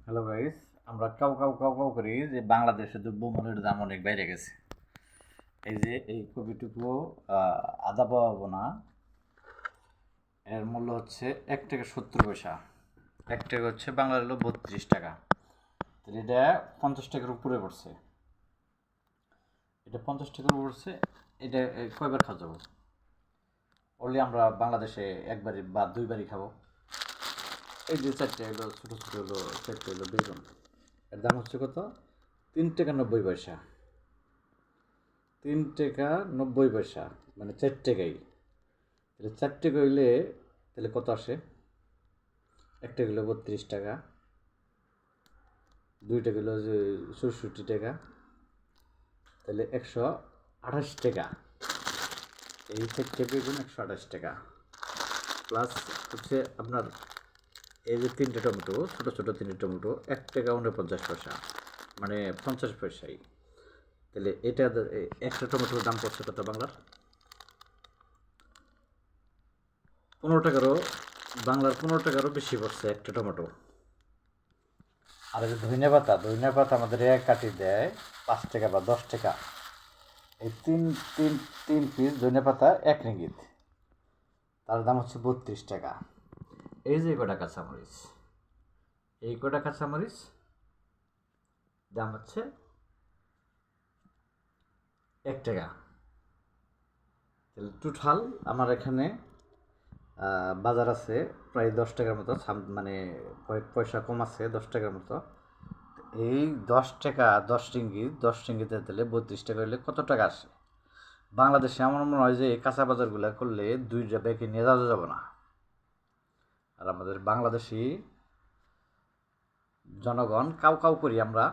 Hello guys, আমরা cow cow cow cow করি যে বাংলাদেশে দ্রব্যমূল্যের দাম অনেক বাইরে গেছে। এই যে এই কপিটুকু আদা পাওয়াবো না, এর মূল্য হচ্ছে 1 টাকা 70 পয়সা। 1 টাকা হচ্ছে বাংলার হলো 32 টাকা। তাহলে এটা 50 টাকার উপরে পড়ছে। এটা 50 টাকার উপরে পড়ছে। এটা কয়বার খাওয়া যাবো? অনলি আমরা বাংলাদেশে একবারই বা দুইবারই খাবো। এই যে চারটে হলো ছোটো ছোটো হলো, চারটে হলো বেগুন, এর দাম হচ্ছে কত? 3 টাকা 90 পয়সা। 3 টাকা 90 পয়সা, মানে 4 টাকাই। তাহলে 4 টাকা হইলে তাহলে কত আসে? 1 টাকা হইলো 32 টাকা, 2 টাকা হইলো যে 64 টাকা, তাহলে 128 টাকা। এই 4 টাকা গুণ 128 টাকা, প্লাস হচ্ছে আপনার এই যে 3টে টমেটো, ছোটো ছোটো 3টে টমেটো, 1 টাকা 49 পয়সা, মানে 50 পয়সাই। তাহলে এটা একটা টমেটোর দাম পড়ছে কত বাংলার? 15 টাকারও, বাংলার 15 টাকারও বেশি পড়ছে একটা টমেটো। আর এই যে ধনিয়া পাতা আমাদের এক কাটি দেয় 5 টাকা বা 10 টাকা। এই তিন তিন তিন পিস ধনিয়া পাতা 1 রিঙ্গিত, তার দাম হচ্ছে 32 টাকা। এই যে কটা কাঁচামরিচ, এই কটা কাঁচামরিচ দাম হচ্ছে 1 টাকা। তাহলে টোটাল আমার এখানে বাজার আছে প্রায় 10 টাকার মতো, মানে কয়েক পয়সা কম আছে 10 টাকার মতো। এই 10 টাকা, 10 রিঙ্গিত, 10 রিঙ্গিতের তাহলে 32 টাকা হলে কত টাকা আসে বাংলাদেশে? আমার মনে হয় যে এই কাঁচা বাজারগুলো করলে 2টা ব্যাগে নিয়ে যাওয়া যাবে না। আর আমাদের বাংলাদেশি জনগণ কাউ কাউ করি আমরা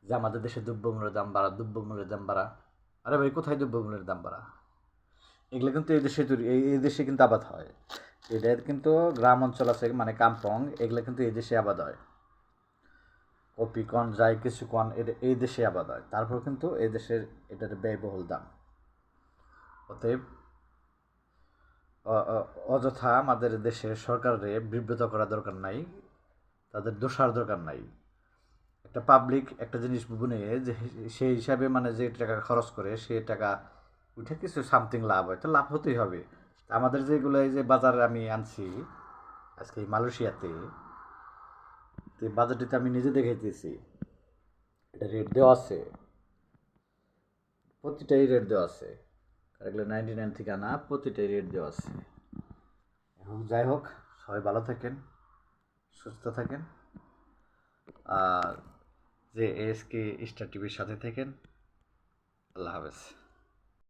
যে আমাদের দেশে দ্রব্যমূল্যের দাম বাড়া, দ্রব্যমূল্যের দাম বাড়া। আরে ভাই, কোথায় দ্রব্যমূল্যের দাম বাড়া? এগুলো কিন্তু এই দেশে তৈরি, এই দেশে কিন্তু আবাদ হয়। এদের কিন্তু গ্রাম অঞ্চল আছে, মানে কাম্পং, এগুলো কিন্তু এই দেশে আবাদ হয়। কপি কন যাই কিছু কন, এটা এই দেশে আবাদ হয়, তারপর কিন্তু এই দেশের এটার ব্যয়বহুল দাম। অতএব অযথা আমাদের দেশের সরকারের বিব্রত করা দরকার নাই, তাদের দোষার দরকার নাই। একটা পাবলিক একটা জিনিস বুনে যে সেই হিসাবে মানে যে টাকা খরচ করে সে টাকা উঠে কিছু সামথিং লাভ হয়, তো লাভ হতেই হবে। আমাদের যেগুলো এই যে বাজারে আমি আনছি আজকে এই মালয়েশিয়াতে, তো বাজারটিতে আমি নিজে দেখাইতেছি, এটা রেট দেওয়া আছে, প্রতিটাই রেট দেওয়া আছে। এগুলো 99 থেকে আনা, প্রতিটাই রেট দেওয়া আছে। এখন যাই হোক, সবাই ভালো থাকেন, সুস্থ থাকেন, আর যে এসকে স্টার টিভির সাথে থাকেন। আল্লাহ হাফেজ।